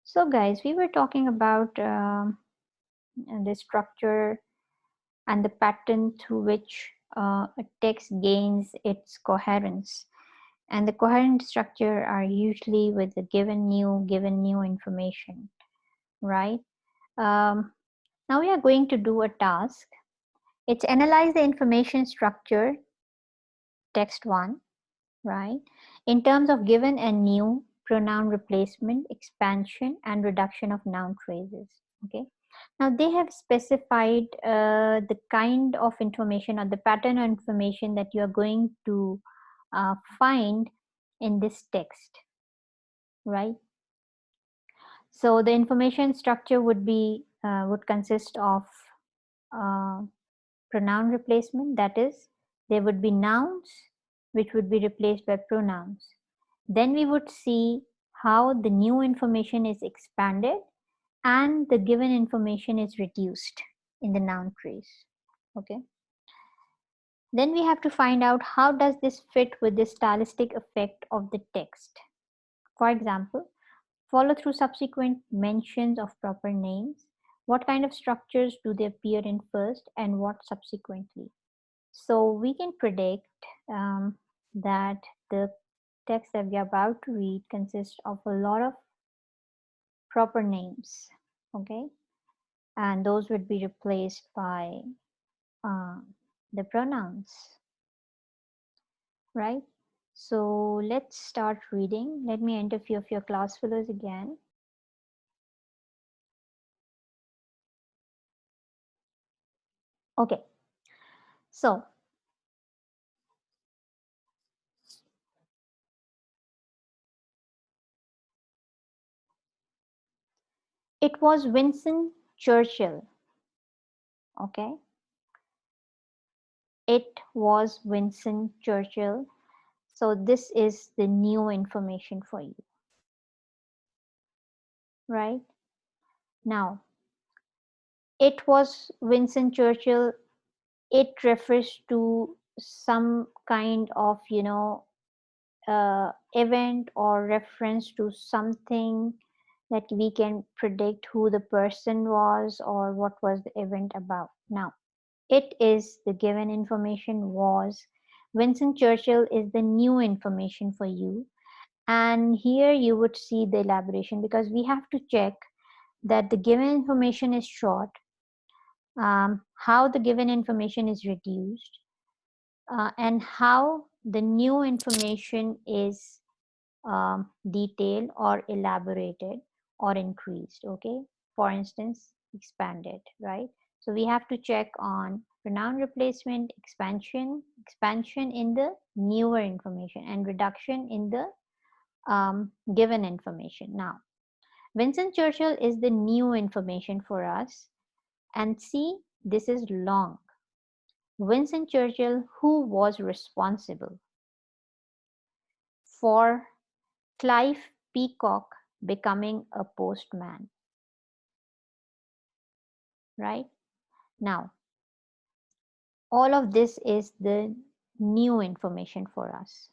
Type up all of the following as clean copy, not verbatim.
So guys, we were talking about the structure and the pattern through which a text gains its coherence. And the coherent structure are usually with the given new information, right? Um, Now we are going to do a task. It's analyze the information structure, text 1, right? In terms of given and new, pronoun replacement, expansion, and reduction of noun phrases. Okay. Now they have specified the kind of information or the pattern of information that you are going to find in this text, right? So the information structure would consist of uh, pronoun replacement, that is, there would be nouns which would be replaced by pronouns. Then we would see how the new information is expanded and the given information is reduced in the noun phrase. Okay. Then we have to find out how does this fit with the stylistic effect of the text. For example, follow through subsequent mentions of proper names. What kind of structures do they appear in first and what subsequently? So we can predict that the text that we are about to read consists of a lot of proper names, okay? And those would be replaced by uh, the pronouns, right? So let's start reading. Let me enter a few of your class fillers again. Okay, so it was Winston Churchill, okay? It was Winston Churchill. So this is the new information for you, right? Now, it was Winston Churchill. It refers to some kind of, event or reference to something that we can predict who the person was or what was the event about. Now, it is the given information was. Winston Churchill is the new information for you. And here you would see the elaboration because we have to check that the given information is short, how the given information is reduced, and how the new information is detailed or elaborated or increased. Okay, for instance, expanded, right? So we have to check on pronoun replacement, expansion in the newer information, and reduction in the given information. Now, Winston Churchill is the new information for us. And see, this is long. Winston Churchill, who was responsible for Clive Peacock becoming a postman, right? Now, all of this is the new information for us.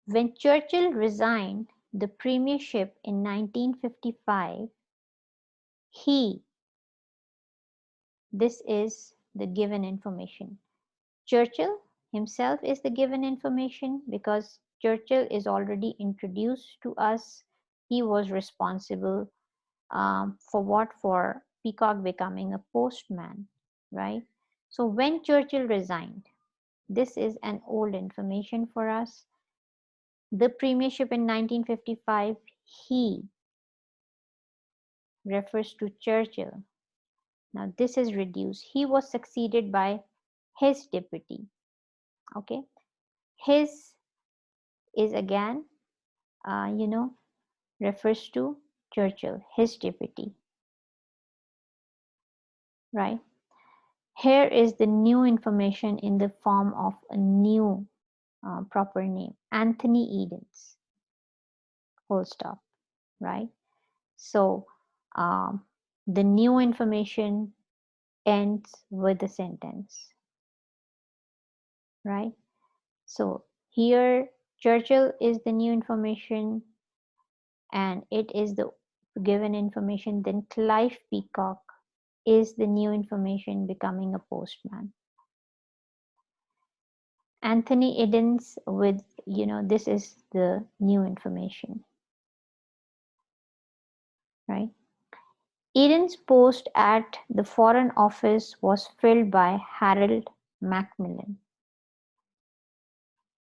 When Churchill resigned the premiership in 1955, this is the given information. Churchill himself is the given information because Churchill is already introduced to us. He was responsible for what? For Peacock becoming a postman, right? So when Churchill resigned, this is an old information for us. The premiership in 1955, he refers to Churchill. Now this is reduced. He was succeeded by his deputy. Okay, his is again, refers to Churchill, his deputy, right? Here is the new information in the form of a new proper name, Anthony Edens, full stop, right? So the new information ends with the sentence, right? So here Churchill is the new information, and it is the given information, then Clive Peacock is the new information, becoming a postman. Anthony Eden's with, this is the new information, right? Eden's post at the Foreign Office was filled by Harold Macmillan.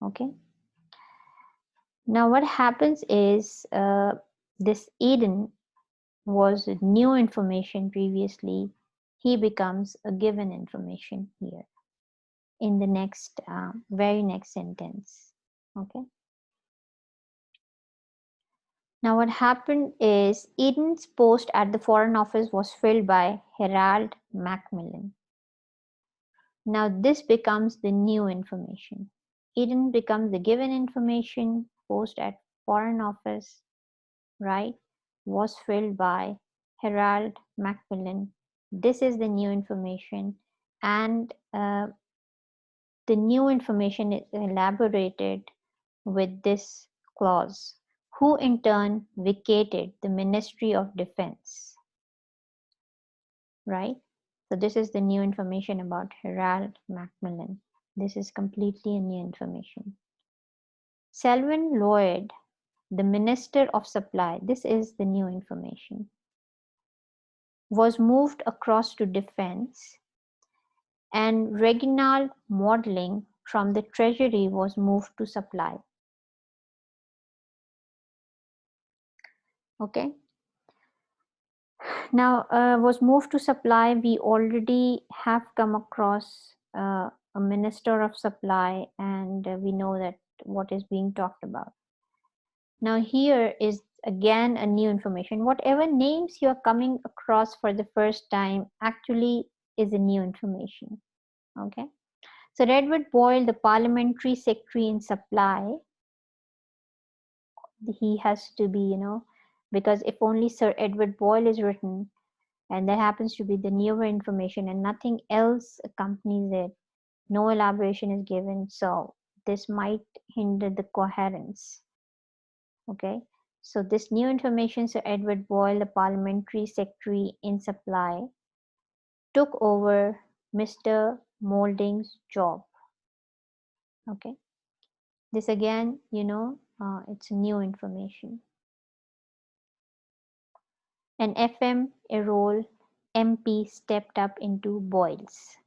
Okay. Now what happens is this Eden was new information previously. He becomes a given information here in the next, very next sentence. Okay. Now what happened is Eden's post at the Foreign Office was filled by Harold Macmillan. Now this becomes the new information. Eden becomes the given information, post at Foreign Office, right, was filled by Harold Macmillan. This is the new information, and the new information is elaborated with this clause, who in turn vacated the Ministry of Defense, right? So this is the new information about Harold Macmillan. This is completely a new information. Selwyn Lloyd, the Minister of Supply, this is the new information, was moved across to Defense, and Reginald Modeling from the Treasury was moved to Supply. Okay. Now, was moved to Supply, we already have come across a Minister of Supply, and we know that what is being talked about. Now here is again a new information. Whatever names you are coming across for the first time actually is a new information. Okay. So Edward Boyle, the parliamentary secretary in Supply, he has to be, because if only Sir Edward Boyle is written and there happens to be the newer information and nothing else accompanies it, no elaboration is given, so this might hinder the coherence. Okay, so this new information, Sir Edward Boyle, the parliamentary secretary in Supply, took over Mr. Moulding's job. Okay, this again, it's new information. An FM Errol MP stepped up into Boyles.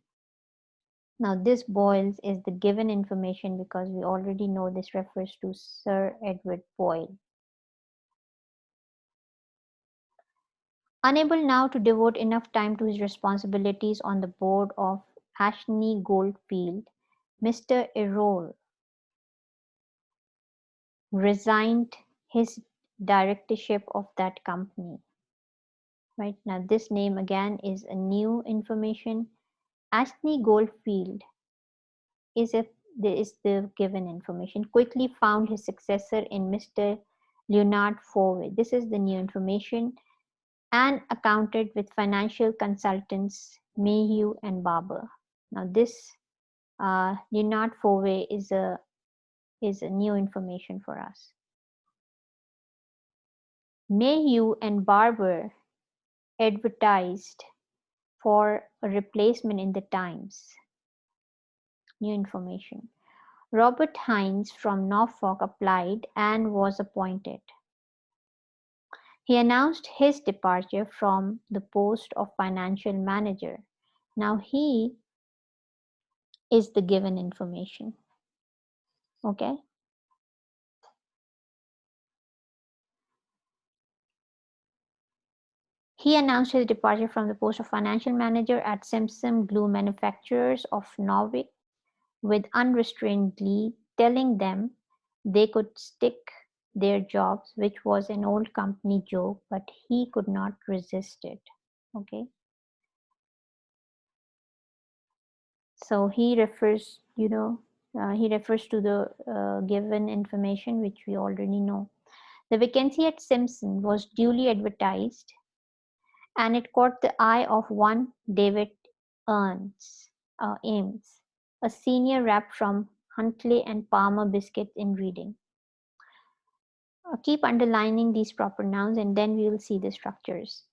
Now this Boyles is the given information because we already know this refers to Sir Edward Boyle. Unable now to devote enough time to his responsibilities on the board of Ashney Goldfield, Mr. Errol resigned his directorship of that company. Right now, this name again is a new information. Ashney Goldfield is the given information. Quickly found his successor in Mr. Leonard Fowey. This is the new information, and accounted with financial consultants Mayhew and Barber. Now this Leonard Fowey is a new information for us. Mayhew and Barber advertised for a replacement in the Times. New information. Robert Hines from Norfolk applied and was appointed. He announced his departure from the post of financial manager. Now he is the given information. Okay. He announced his departure from the post of financial manager at Simpson Glue Manufacturers of Norwich with unrestrained glee, telling them they could stick their jobs, which was an old company joke, but he could not resist it. Okay. So he refers, to the given information which we already know. The vacancy at Simpson was duly advertised, and it caught the eye of one David Ames, a senior rep from Huntley and Palmer Biscuits in Reading. Keep underlining these proper nouns and then we will see the structures.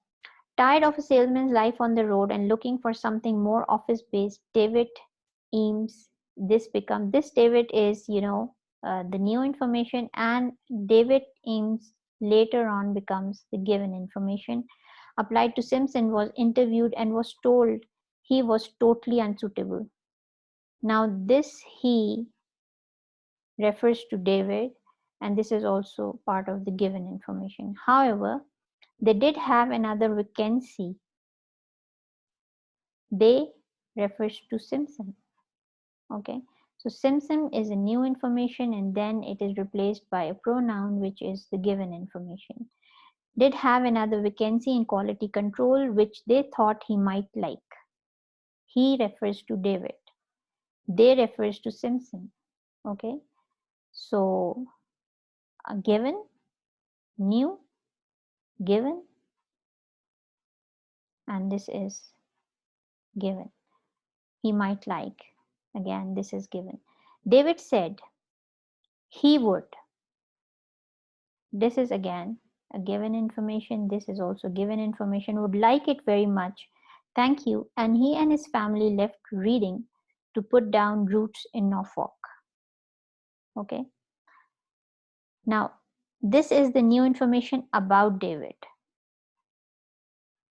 Tired of a salesman's life on the road and looking for something more office-based, David Eames, this David is, the new information, and David Eames later on becomes the given information. Applied to Simpson, was interviewed and was told he was totally unsuitable. Now this he refers to David, and this is also part of the given information. However, they did have another vacancy. They refers to Simpson. Okay, so Simpson is a new information and then it is replaced by a pronoun which is the given information. Did have another vacancy in quality control which they thought he might like. He refers to David. They refers to Simpson. Okay, so given, new, given, and this is given. He might like. Again, this is given. David said he would. This is again a given information. This is also given information. Would like it very much. Thank you. And he and his family left Reading to put down roots in Norfolk. Okay. Now, this is the new information about David.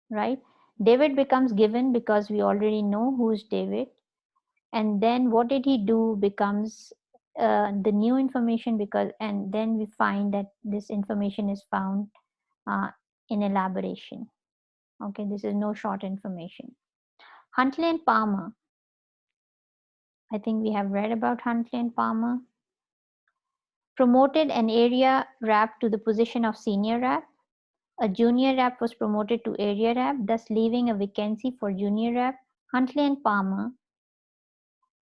Right? David becomes given because we already know who's David. And then what did he do becomes the new information, because and then we find that this information is found in elaboration. Okay, this is no short information. Huntley and Palmer. I think we have read about Huntley and Palmer. Promoted an area rep to the position of senior rep. A junior rep was promoted to area rep, thus leaving a vacancy for junior rep. Huntley and Palmer,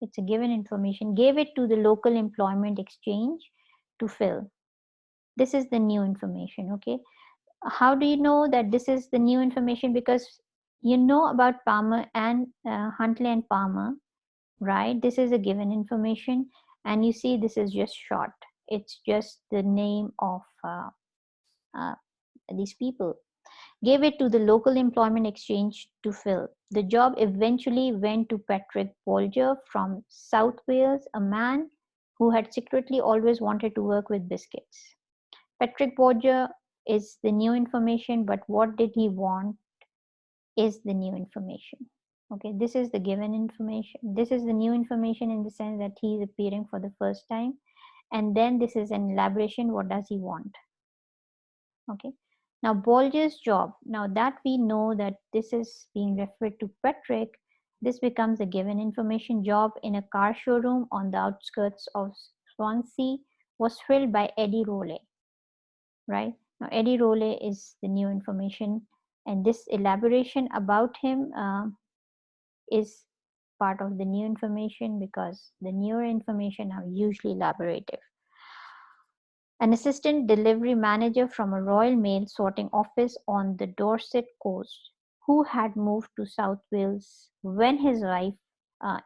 it's a given information, gave it to the local employment exchange to fill. This is the new information. Okay, how do you know that this is the new information? Because you know about Palmer and Huntley and Palmer, right? This is a given information, and you see this is just short. It's just the name of these people. Gave it to the local employment exchange to fill. The job eventually went to Patrick Bolger from South Wales, a man who had secretly always wanted to work with biscuits. Patrick Bolger is the new information, but what did he want is the new information. Okay, this is the given information. This is the new information in the sense that he is appearing for the first time. And then this is an elaboration. What does he want? Okay. Now, Bolger's job. Now that we know that this is being referred to Patrick, this becomes a given information. Job in a car showroom on the outskirts of Swansea was filled by Eddie Rowley. Right? Now, Eddie Rowley is the new information, and this elaboration about him is part of the new information because the newer information are usually elaborative. An assistant delivery manager from a Royal Mail sorting office on the Dorset coast who had moved to South Wales when his wife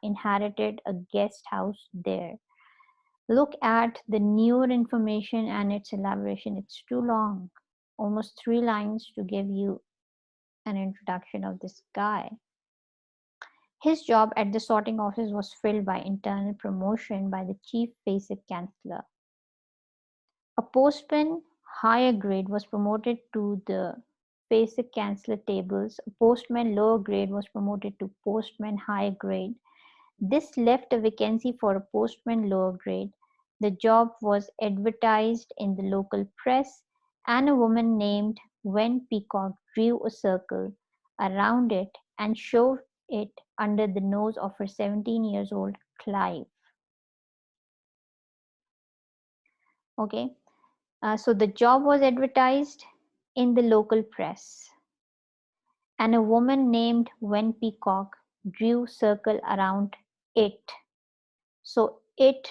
inherited a guest house there. Look at the newer information and its elaboration. It's too long, almost 3 lines to give you an introduction of this guy. His job at the sorting office was filled by internal promotion by the chief basic chancellor. A postman higher grade was promoted to the basic chancellor tables. A postman lower grade was promoted to postman higher grade. This left a vacancy for a postman lower grade. The job was advertised in the local press, and a woman named Wen Peacock drew a circle around it and shoved it under the nose of her 17-year-old Clive. Okay, so the job was advertised in the local press, and a woman named Wen Peacock drew circle around it. So it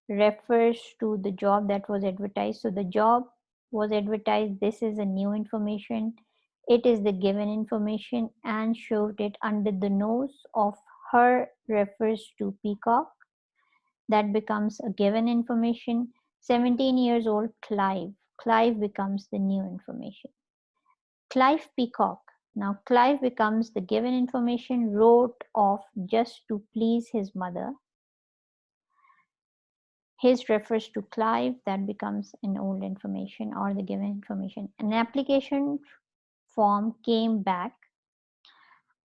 refers to the job that was advertised. So the job was advertised. This is a new information. It is the given information, and shoved it under the nose of her refers to Peacock. That becomes a given information. 17 years old Clive. Clive becomes the new information. Clive Peacock. Now, Clive becomes the given information, wrote off just to please his mother. His refers to Clive, that becomes an old information or the given information. An application form came back.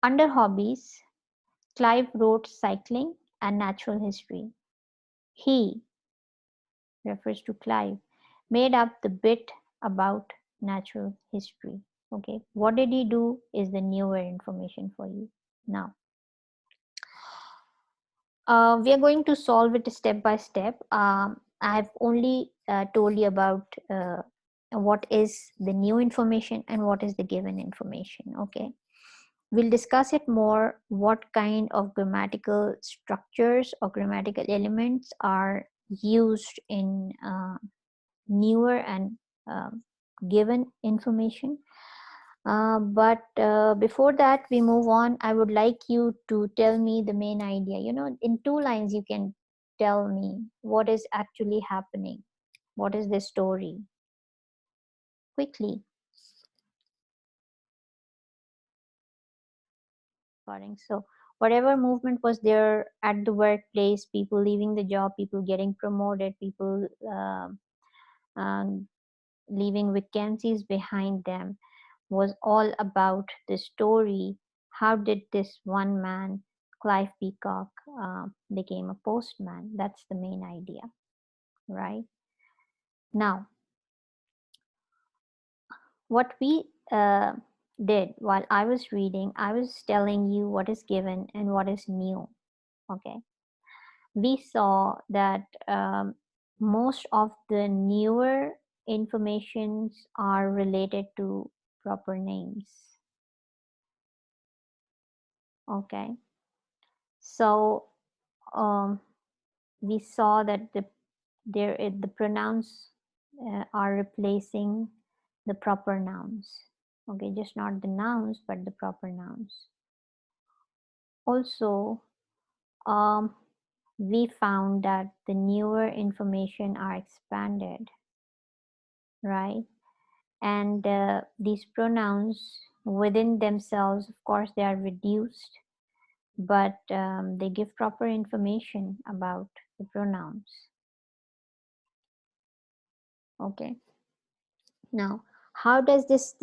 Under hobbies, Clive wrote cycling and natural history. He refers to Clive, made up the bit about natural history. Okay, what did he do is the newer information for you. Now, we are going to solve it step by step. I've only told you about what is the new information and what is the given information. Okay, we'll discuss it more, what kind of grammatical structures or grammatical elements are used in newer and given information. But before that we move on, I would like you to tell me the main idea. In 2 lines you can tell me what is actually happening, what is the story, quickly. So whatever movement was there at the workplace, people leaving the job, people getting promoted, people um, leaving vacancies behind them, was all about the story. How did this one man, Clive Peacock, became a postman? That's the main idea, right? Now, what we did while I was reading, I was telling you what is given and what is new. Okay, we saw that most of the newer informations are related to proper names. Okay, so we saw that the pronouns are replacing the proper nouns. Okay, just not the nouns but the proper nouns. Also, we found that the newer information are expanded, right? And these pronouns within themselves, of course, they are reduced, but they give proper information about the pronouns. Okay, now how does this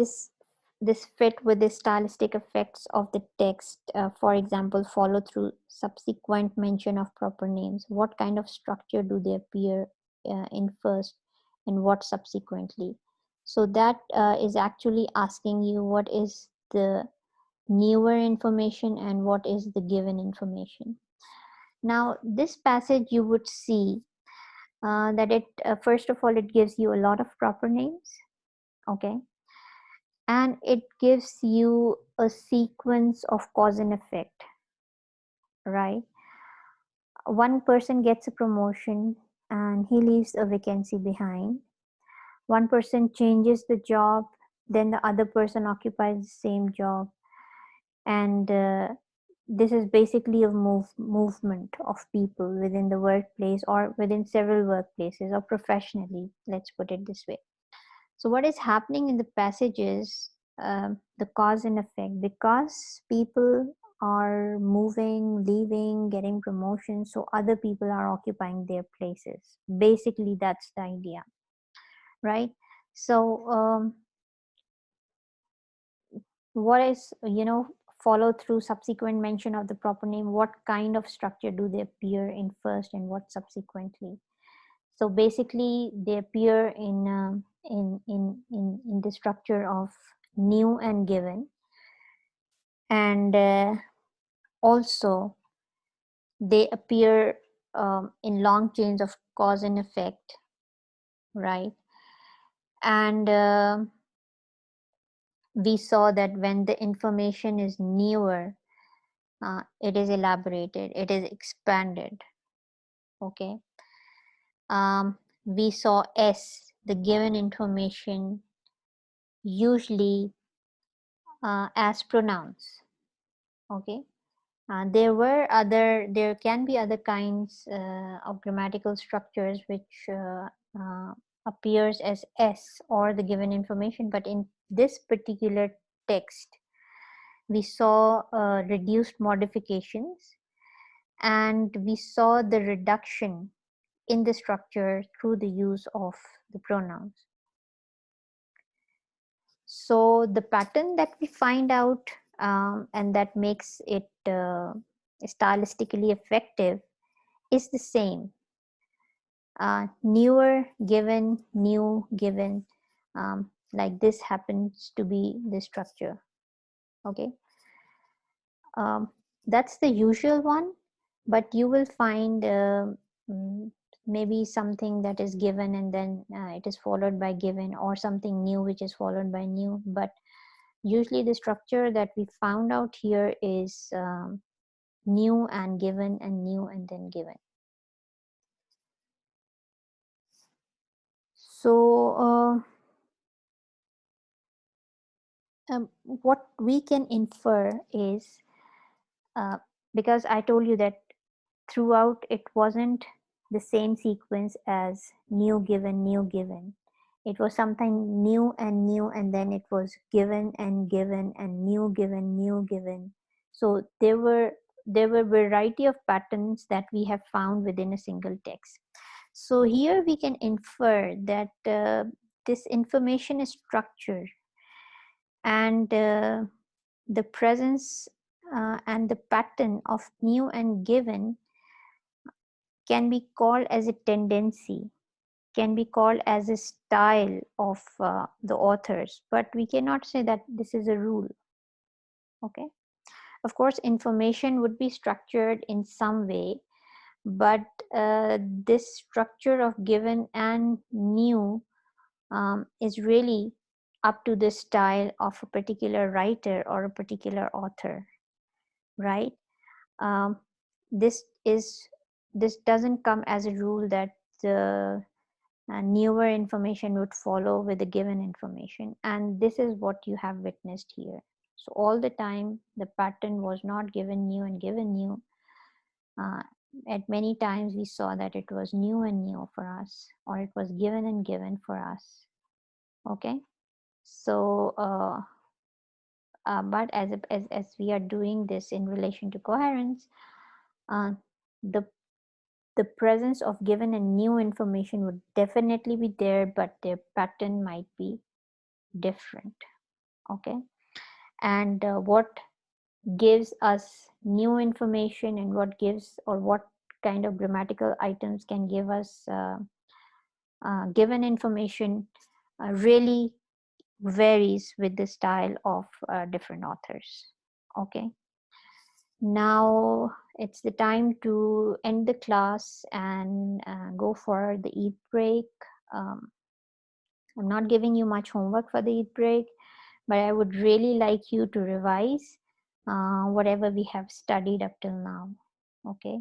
fit with the stylistic effects of the text? For example, follow through, subsequent mention of proper names. What kind of structure do they appear in first and what subsequently? So that is actually asking you what is the newer information and what is the given information. Now, this passage you would see that it first of all, it gives you a lot of proper names. Okay, and it gives you a sequence of cause and effect, right? One person gets a promotion and he leaves a vacancy behind. One person changes the job, then the other person occupies the same job, and this is basically a movement of people within the workplace or within several workplaces or professionally, let's put it this way. So what is happening in the passage is the cause and effect, because people are moving, leaving, getting promotions, so other people are occupying their places. Basically, that's the idea, right? So what is, follow through, subsequent mention of the proper name, what kind of structure do they appear in first and what subsequently? So basically they appear in the structure of new and given, and also they appear in long chains of cause and effect, right? And we saw that when the information is newer, it is elaborated, it is expanded. Okay, we saw S, the given information, usually as pronouns. Okay, there can be other kinds of grammatical structures which appears as S or the given information, but in this particular text we saw reduced modifications, and we saw the reduction in the structure through the use of the pronouns. So the pattern that we find out and that makes it stylistically effective is the same. Newer, given, new, given, like this happens to be the structure. Okay, that's the usual one, but you will find maybe something that is given and then it is followed by given, or something new which is followed by new. But usually the structure that we found out here is new and given, and new and then given. So what we can infer is, because I told you that throughout it wasn't the same sequence as new, given. It was something new, and then it was given and new, given. So there were variety of patterns that we have found within a single text. So here we can infer that this information is structured, and the presence and the pattern of new and given can be called as a tendency, can be called as a style of the authors, but we cannot say that this is a rule. Okay, of course information would be structured in some way, but this structure of given and new is really up to the style of a particular writer or a particular author, right? um, this doesn't come as a rule that the newer information would follow with the given information, and this is what you have witnessed here. So all the time the pattern was not given new and given new. At many times we saw that it was new and new for us, or it was given and given for us. Okay, so but as we are doing this in relation to coherence, uh, the the presence of given and new information would definitely be there, but their pattern might be different. Okay, and what gives us new information and what gives, or what kind of grammatical items can give us given information really varies with the style of different authors. Okay, now it's the time to end the class and go for the eat break. I'm not giving you much homework for the eat break, but I would really like you to revise whatever we have studied up till now. Okay,